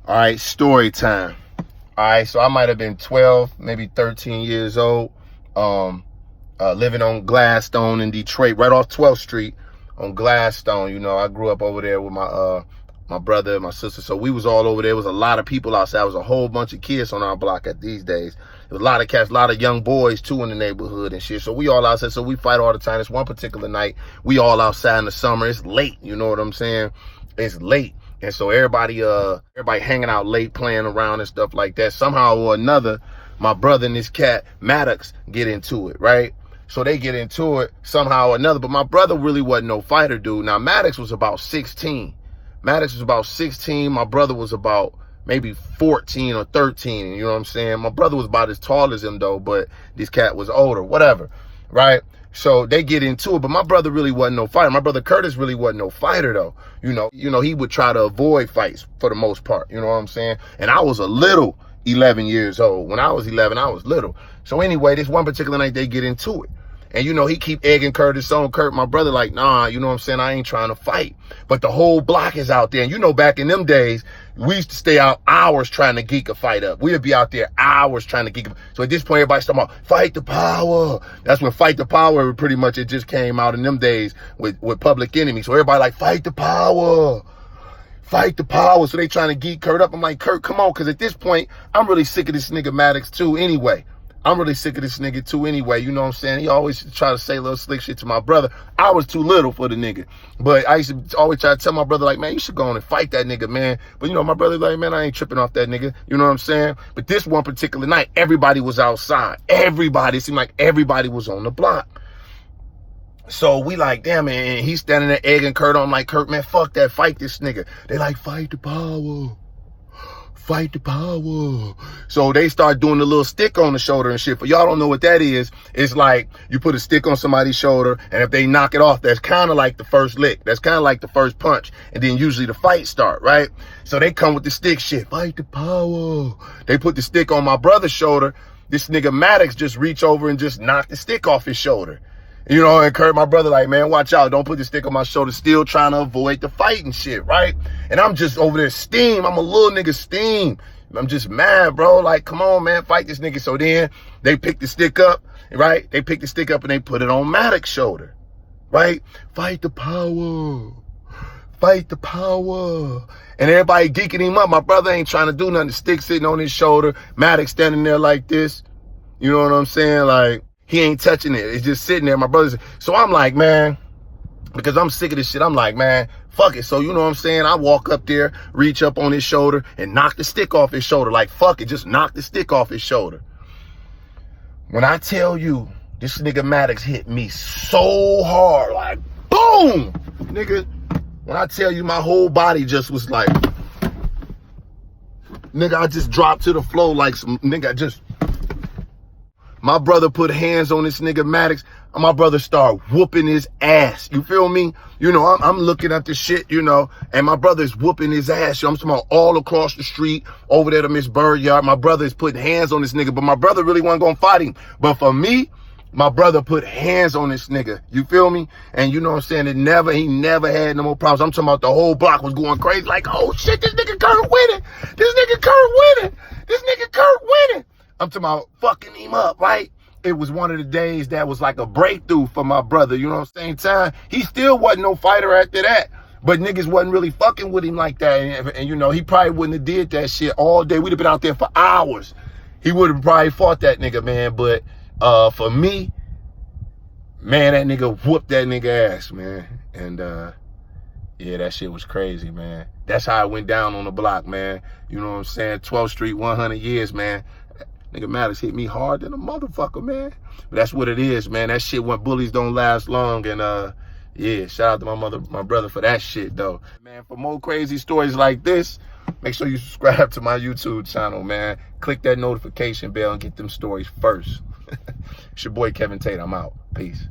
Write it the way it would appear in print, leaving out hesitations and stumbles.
All right, story time. All right, so I might have been 12, maybe 13 years old, living on Gladstone in Detroit, right off 12th Street on Gladstone. You know, I grew up over there with my brother and my sister, so we was all over there. There was a lot of people outside. There was a whole bunch of kids on our block at these days. There was a lot of cats, a lot of young boys too in the neighborhood and shit. So we all outside. So we fight all the time. This one particular night, we all outside in the summer. It's late, you know what I'm saying? It's late. And so everybody hanging out late, playing around and stuff like that. Somehow or another, my brother and this cat, Maddox, get into it, right? So they get into it somehow or another. But my brother really wasn't no fighter, dude. Now, Maddox was about 16. Maddox was about 16. My brother was about maybe 14 or 13. You know what I'm saying? My brother was about as tall as him, though, but this cat was older, whatever, right? So they get into it, but my brother really wasn't no fighter. My brother Curtis really wasn't no fighter, though. You know, he would try to avoid fights for the most part. You know what I'm saying? And I was a little 11 years old. When I was 11, I was little. So anyway, this one particular night, they get into it. And, you know, he keep egging Curtis on. My brother like, nah, you know what I'm saying? I ain't trying to fight. But the whole block is out there. And, you know, back in them days, we used to stay out hours trying to geek a fight up. We'd be out there hours trying to geek. So at this point, everybody's talking about Fight the Power. That's when Fight the Power, pretty much, it just came out in them days with Public Enemy. So everybody like, Fight the Power. Fight the Power. So they trying to geek Kurt up. I'm like, Kurt, come on. Because at this point, I'm really sick of this nigga Maddox too anyway. I'm really sick of this nigga too anyway, you know what I'm saying? He always try to say little slick shit to my brother. I was too little for the nigga. But I used to always try to tell my brother, like, man, you should go on and fight that nigga, man. But, you know, my brother like, man, I ain't tripping off that nigga. You know what I'm saying? But this one particular night, everybody was outside. Everybody. It seemed like everybody was on the block. So we like, damn, man, he's standing there egging Kurt on. I'm like, Kurt, man, fuck that. Fight this nigga. They like, Fight the Power. Fight the Power. So they start doing the little stick on the shoulder and shit. For y'all don't know what that is, it's like you put a stick on somebody's shoulder, and if they knock it off, that's kind of like the first lick. That's kind of like the first punch. And then usually the fight start, right? So they come with the stick shit. Fight the Power. They put the stick on my brother's shoulder. This nigga Maddox just reach over and just knock the stick off his shoulder. You know, and Kurt, my brother, like, man, watch out. Don't put the stick on my shoulder. Still trying to avoid the fight and shit, right? And I'm just over there steam. I'm a little nigga steam. I'm just mad, bro. Like, come on, man, fight this nigga. So then they pick the stick up, right? They pick the stick up and they put it on Maddox's shoulder, right? Fight the Power. Fight the Power. And everybody geeking him up. My brother ain't trying to do nothing. The stick sitting on his shoulder. Maddox standing there like this. You know what I'm saying? Like, he ain't touching it. It's just sitting there. My brother's. So I'm like, man, because I'm sick of this shit. I'm like, man, fuck it. So, you know what I'm saying? I walk up there, reach up on his shoulder, and knock the stick off his shoulder. Like, fuck it. Just knock the stick off his shoulder. When I tell you, this nigga Maddox hit me so hard, like, boom! Nigga, when I tell you my whole body just was like, nigga, I just dropped to the floor like some, nigga, just. My brother put hands on this nigga Maddox, and my brother started whooping his ass. You feel me? You know, I'm looking at the shit, you know, and my brother's whooping his ass. I'm talking about all across the street, over there to Miss Bird Yard. My brother is putting hands on this nigga, but my brother really wasn't gonna fight him. But for me, my brother put hands on this nigga. You feel me? And you know what I'm saying? He never had no more problems. I'm talking about the whole block was going crazy. Like, oh shit, this nigga Kurt winning. This nigga Kurt winning. This nigga Kurt winning. I'm talking about fucking him up, right? It was one of the days that was like a breakthrough for my brother. You know what I'm saying? Time, he still wasn't no fighter after that. But niggas wasn't really fucking with him like that. And you know, he probably wouldn't have did that shit all day. We'd have been out there for hours. He would have probably fought that nigga, man. But for me, man, that nigga whooped that nigga ass, man. And yeah, that shit was crazy, man. That's how it went down on the block, man. You know what I'm saying? 12th Street, 100 years, man. Nigga Maddox hit me hard than a motherfucker, man. But that's what it is, man. That shit when bullies don't last long. And yeah, shout out to my brother for that shit, though. Man, for more crazy stories like this, make sure you subscribe to my YouTube channel, man. Click that notification bell and get them stories first. It's your boy Kevin Tate. I'm out. Peace.